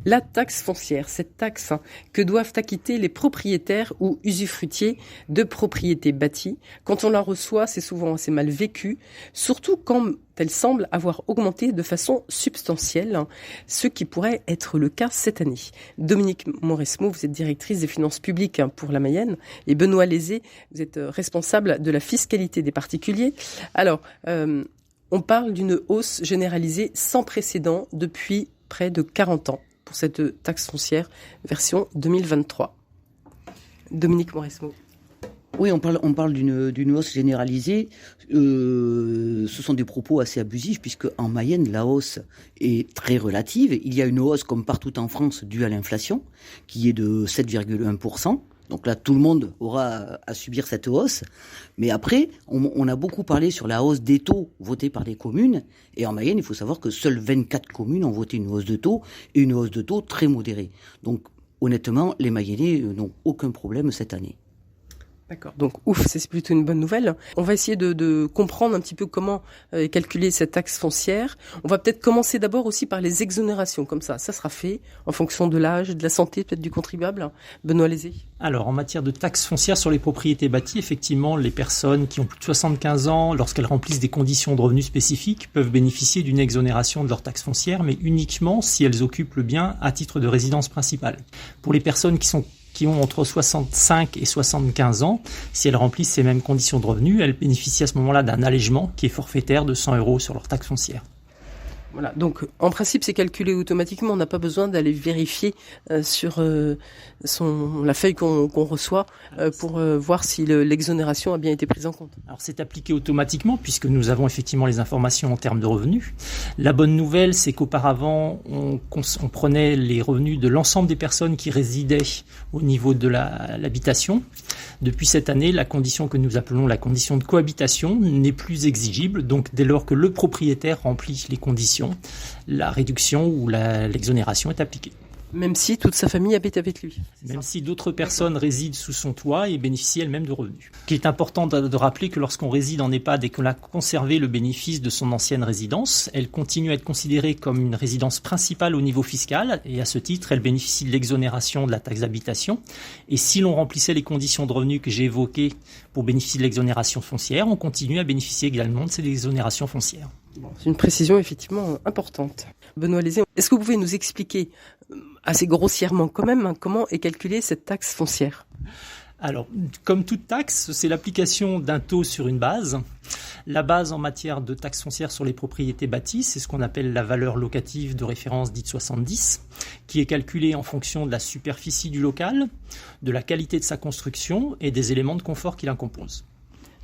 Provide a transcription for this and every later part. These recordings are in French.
La taxe foncière, cette taxe que doivent acquitter les propriétaires ou usufruitiers de propriétés bâties. Quand on la reçoit, c'est souvent assez mal vécu, surtout quand elle semble avoir augmenté de façon substantielle, ce qui pourrait être le cas cette année. Dominique Mauresmo, vous êtes directrice des finances publiques pour la Mayenne, et Benoît Lézé, vous êtes responsable de la fiscalité des particuliers. Alors, on parle d'une hausse généralisée sans précédent depuis près de 40 ans pour cette taxe foncière version 2023. Dominique Mauresmo. Oui, on parle d'une hausse généralisée. Ce sont des propos assez abusifs puisque en Mayenne, la hausse est très relative. Il y a une hausse comme partout en France due à l'inflation qui est de 7,1%. Donc là, tout le monde aura à subir cette hausse. Mais après, on a beaucoup parlé sur la hausse des taux votés par les communes. Et en Mayenne, il faut savoir que seules 24 communes ont voté une hausse de taux et une hausse de taux très modérée. Donc honnêtement, les Mayennais n'ont aucun problème cette année. D'accord. Donc, c'est plutôt une bonne nouvelle. On va essayer de comprendre un petit peu comment est calculée cette taxe foncière. On va peut-être commencer d'abord aussi par les exonérations, comme ça. Ça sera fait en fonction de l'âge, de la santé, peut-être du contribuable. Benoît Lézé. Alors, en matière de taxe foncière sur les propriétés bâties, effectivement, les personnes qui ont plus de 75 ans, lorsqu'elles remplissent des conditions de revenus spécifiques, peuvent bénéficier d'une exonération de leur taxe foncière, mais uniquement si elles occupent le bien à titre de résidence principale. Pour les personnes qui ont entre 65 et 75 ans, si elles remplissent ces mêmes conditions de revenus, elles bénéficient à ce moment-là d'un allègement qui est forfaitaire de 100 € sur leur taxe foncière. Voilà, donc en principe c'est calculé automatiquement, on n'a pas besoin d'aller vérifier sur la feuille qu'on reçoit pour voir si l'exonération a bien été prise en compte. Alors c'est appliqué automatiquement puisque nous avons effectivement les informations en termes de revenus. La bonne nouvelle, c'est qu'auparavant on prenait les revenus de l'ensemble des personnes qui résidaient au niveau de l'habitation. Depuis cette année, la condition que nous appelons la condition de cohabitation n'est plus exigible, donc dès lors que le propriétaire remplit les conditions, la réduction ou l'exonération est appliquée. Même si toute sa famille habite avec lui. Même si d'autres personnes résident sous son toit et bénéficient elles-mêmes de revenus. Il est important de rappeler que lorsqu'on réside en EHPAD et qu'on a conservé le bénéfice de son ancienne résidence, elle continue à être considérée comme une résidence principale au niveau fiscal et à ce titre, elle bénéficie de l'exonération de la taxe d'habitation. Et si l'on remplissait les conditions de revenus que j'ai évoquées pour bénéficier de l'exonération foncière, on continue à bénéficier également de ces exonérations foncières. C'est une précision effectivement importante. Benoît Lézé, est-ce que vous pouvez nous expliquer assez grossièrement quand même comment est calculée cette taxe foncière ? Alors, comme toute taxe, c'est l'application d'un taux sur une base. La base en matière de taxe foncière sur les propriétés bâties, c'est ce qu'on appelle la valeur locative de référence dite 70, qui est calculée en fonction de la superficie du local, de la qualité de sa construction et des éléments de confort qui la composent.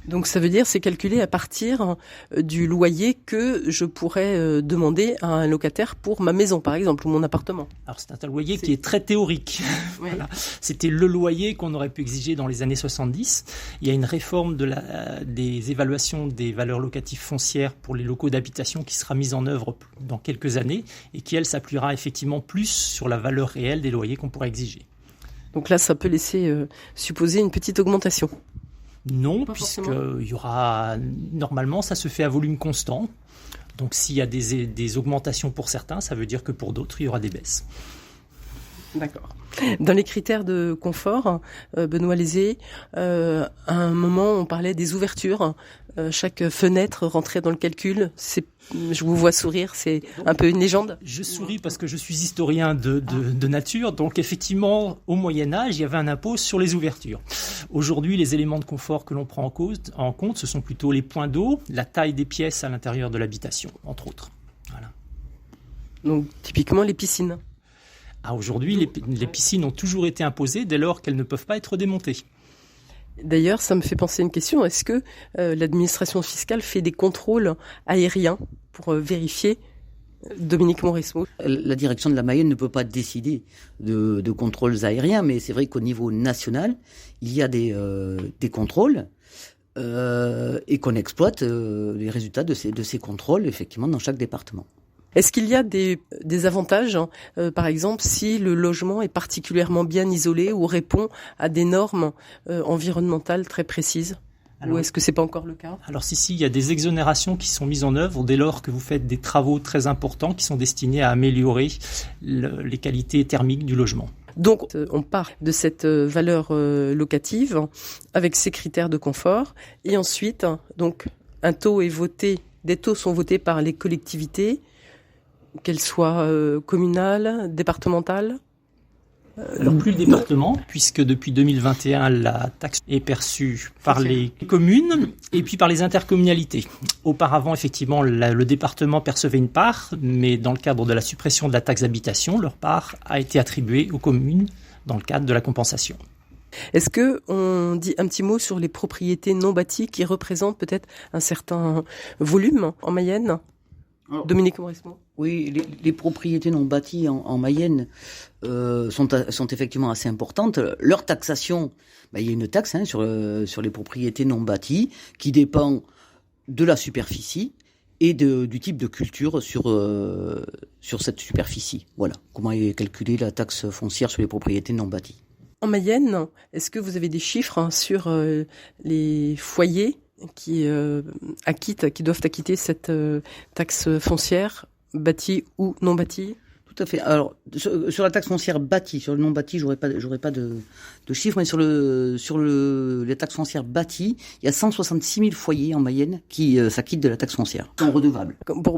Donc ça veut dire c'est calculé à partir du loyer que je pourrais demander à un locataire pour ma maison par exemple ou mon appartement. Alors c'est un loyer qui est très théorique. Oui. Voilà. C'était le loyer qu'on aurait pu exiger dans les années 70. Il y a une réforme des évaluations des valeurs locatives foncières pour les locaux d'habitation qui sera mise en œuvre dans quelques années et qui elle s'appuiera effectivement plus sur la valeur réelle des loyers qu'on pourrait exiger. Donc là ça peut laisser supposer une petite augmentation. Non, puisqu'il y aura, normalement, ça se fait à volume constant. Donc, s'il y a des augmentations pour certains, ça veut dire que pour d'autres, il y aura des baisses. D'accord. Dans les critères de confort, Benoît Lézé, à un moment, on parlait des ouvertures. Chaque fenêtre rentrait dans le calcul. Je vous vois sourire, c'est un peu une légende. Je souris parce que je suis historien de nature. Donc, effectivement, au Moyen-Âge, il y avait un impôt sur les ouvertures. Aujourd'hui, les éléments de confort que l'on prend en compte, ce sont plutôt les points d'eau, la taille des pièces à l'intérieur de l'habitation, entre autres. Voilà. Donc, typiquement, les piscines. Aujourd'hui, les piscines ont toujours été imposées dès lors qu'elles ne peuvent pas être démontées. D'ailleurs, ça me fait penser à une question. Est-ce que l'administration fiscale fait des contrôles aériens pour vérifier Dominique Mauresmo? La direction de la Mayenne ne peut pas décider de contrôles aériens, mais c'est vrai qu'au niveau national, il y a des contrôles et qu'on exploite les résultats de ces contrôles effectivement dans chaque département. Est-ce qu'il y a des avantages, par exemple, si le logement est particulièrement bien isolé ou répond à des normes environnementales très précises ? Ou est-ce que c'est pas encore le cas? Alors si, il y a des exonérations qui sont mises en œuvre dès lors que vous faites des travaux très importants qui sont destinés à améliorer les qualités thermiques du logement. Donc, on part de cette valeur locative avec ses critères de confort, et ensuite, donc, des taux sont votés par les collectivités, qu'elles soient communales, départementales. Alors plus le département, puisque depuis 2021, la taxe est perçue par les communes et puis par les intercommunalités. Auparavant, effectivement, le département percevait une part, mais dans le cadre de la suppression de la taxe d'habitation, leur part a été attribuée aux communes dans le cadre de la compensation. Est-ce que on dit un petit mot sur les propriétés non bâties qui représentent peut-être un certain volume en Mayenne? Dominique Mauresmo. Oui, les propriétés non bâties en Mayenne sont effectivement assez importantes. Leur taxation, il y a une taxe sur les propriétés non bâties qui dépend de la superficie et du type de culture sur cette superficie. Voilà comment est calculée la taxe foncière sur les propriétés non bâties. En Mayenne, est-ce que vous avez des chiffres sur les foyers qui doivent acquitter cette taxe foncière, bâtie ou non bâtie? Tout à fait. Alors sur la taxe foncière bâtie, sur le non bâti, j'aurais pas de chiffres, mais sur les taxes foncières bâties, il y a 166 000 foyers en Mayenne qui s'acquittent de la taxe foncière. Ils sont redevables.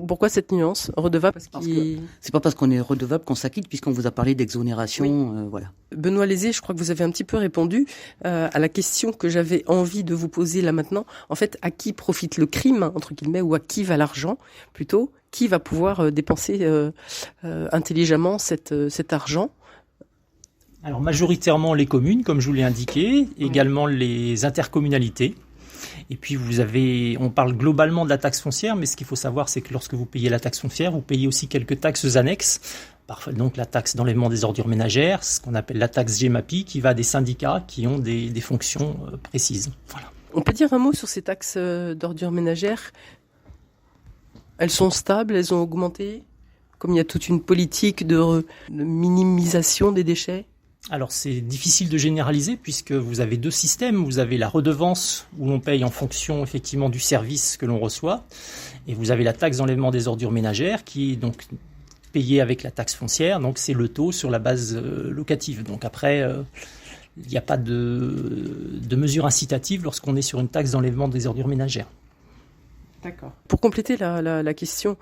Pourquoi cette nuance redevable? Parce que c'est pas parce qu'on est redevable qu'on s'acquitte, puisqu'on vous a parlé d'exonération, oui. Voilà. Benoît Lézé, je crois que vous avez un petit peu répondu à la question que j'avais envie de vous poser là maintenant. En fait, à qui profite le crime, entre guillemets, ou à qui va l'argent, plutôt? Qui va pouvoir dépenser intelligemment cet argent? Alors majoritairement les communes, comme je vous l'ai indiqué, également les intercommunalités. Et puis on parle globalement de la taxe foncière, mais ce qu'il faut savoir, c'est que lorsque vous payez la taxe foncière, vous payez aussi quelques taxes annexes. Parfois donc la taxe d'enlèvement des ordures ménagères, ce qu'on appelle la taxe GEMAPI, qui va à des syndicats qui ont des fonctions précises. Voilà. On peut dire un mot sur ces taxes d'ordures ménagères? Elles sont stables, elles ont augmenté, comme il y a toute une politique de minimisation des déchets? Alors c'est difficile de généraliser puisque vous avez deux systèmes. Vous avez la redevance où l'on paye en fonction effectivement du service que l'on reçoit, et vous avez la taxe d'enlèvement des ordures ménagères qui est donc payée avec la taxe foncière. Donc c'est le taux sur la base locative. Donc après, il n'y a pas de mesure incitative lorsqu'on est sur une taxe d'enlèvement des ordures ménagères. D'accord. Pour compléter la question,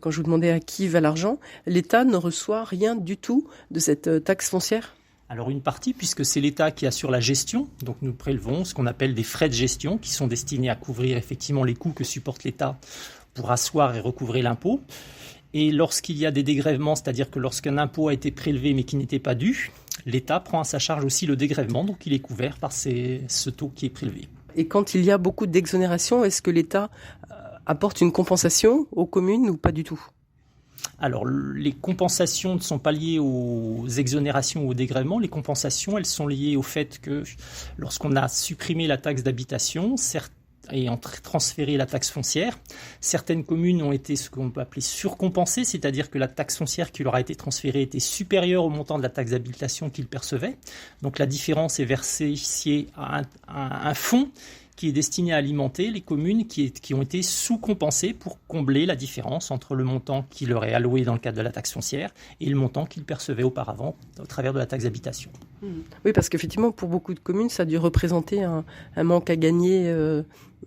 quand je vous demandais à qui va l'argent, l'État ne reçoit rien du tout de cette taxe foncière? Alors une partie, puisque c'est l'État qui assure la gestion, donc nous prélevons ce qu'on appelle des frais de gestion qui sont destinés à couvrir effectivement les coûts que supporte l'État pour asseoir et recouvrer l'impôt. Et lorsqu'il y a des dégrèvements, c'est-à-dire que lorsqu'un impôt a été prélevé mais qui n'était pas dû, l'État prend à sa charge aussi le dégrèvement, donc il est couvert par ce taux qui est prélevé. Et quand il y a beaucoup d'exonérations, est-ce que l'État apporte une compensation aux communes ou pas du tout? Alors, les compensations ne sont pas liées aux exonérations ou aux dégrèvements. Les compensations, elles sont liées au fait que lorsqu'on a supprimé la taxe d'habitation et transféré la taxe foncière, certaines communes ont été ce qu'on peut appeler surcompensées, c'est-à-dire que la taxe foncière qui leur a été transférée était supérieure au montant de la taxe d'habitation qu'ils percevaient. Donc la différence est versée ici à un fonds qui est destiné à alimenter les communes qui ont été sous-compensées pour combler la différence entre le montant qui leur est alloué dans le cadre de la taxe foncière et le montant qu'ils percevaient auparavant au travers de la taxe d'habitation. Oui, parce qu'effectivement, pour beaucoup de communes, ça a dû représenter un manque à gagner,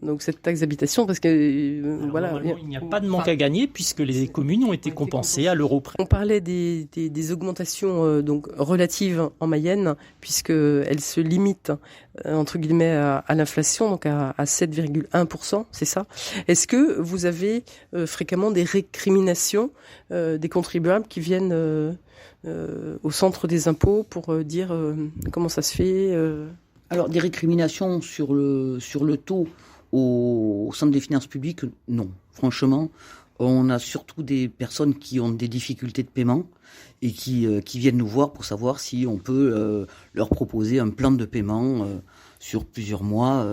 donc cette taxe d'habitation, parce que voilà. Il n'y a pas de manque à gagner puisque les communes ont été compensées à l'euro près. On parlait des augmentations donc relatives en Mayenne, puisqu'elles se limitent entre guillemets à l'inflation, donc à 7,1%, c'est ça. Est-ce que vous avez fréquemment des récriminations des contribuables qui viennent au centre des impôts pour dire comment ça se fait? Alors des récriminations sur le taux au centre des finances publiques, non. Franchement, on a surtout des personnes qui ont des difficultés de paiement et qui viennent nous voir pour savoir si on peut leur proposer un plan de paiement sur plusieurs mois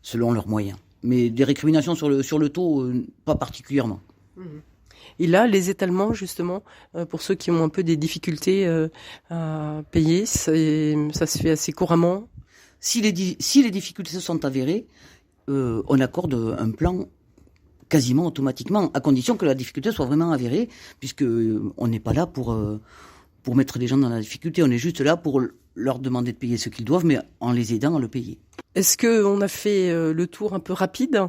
selon leurs moyens. Mais des récriminations sur le taux, pas particulièrement. Et là, les étalements, justement, pour ceux qui ont un peu des difficultés à payer, ça se fait assez couramment? Si les difficultés se sont avérées, on accorde un plan quasiment automatiquement, à condition que la difficulté soit vraiment avérée, puisque on n'est pas là pour mettre les gens dans la difficulté. On est juste là pour leur demander de payer ce qu'ils doivent, mais en les aidant à le payer. Est-ce qu'on a fait le tour un peu rapide ?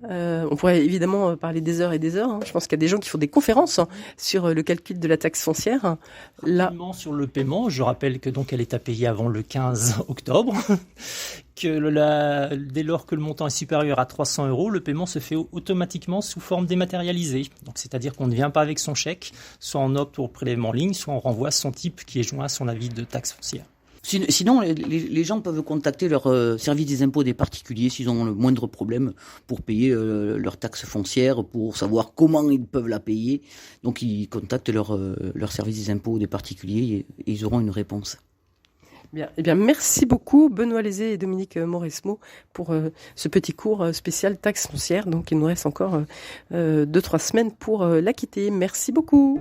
On pourrait évidemment parler des heures et des heures. Je pense qu'il y a des gens qui font des conférences sur le calcul de la taxe foncière. Là, sur le paiement, je rappelle que donc elle est à payer avant le 15 octobre. Que dès lors que le montant est supérieur à 300 €, le paiement se fait automatiquement sous forme dématérialisée. Donc, c'est-à-dire qu'on ne vient pas avec son chèque, soit on opte pour prélèvement en ligne, soit on renvoie son type qui est joint à son avis de taxe foncière. Sinon, les gens peuvent contacter leur service des impôts des particuliers s'ils ont le moindre problème pour payer leur taxe foncière, pour savoir comment ils peuvent la payer. Donc, ils contactent leur service des impôts des particuliers et ils auront une réponse. Bien, eh bien, merci beaucoup Benoît Lézé et Dominique Mauresmo pour ce petit cours spécial taxe foncière. Donc, il nous reste encore 2-3 semaines pour l'acquitter. Merci beaucoup.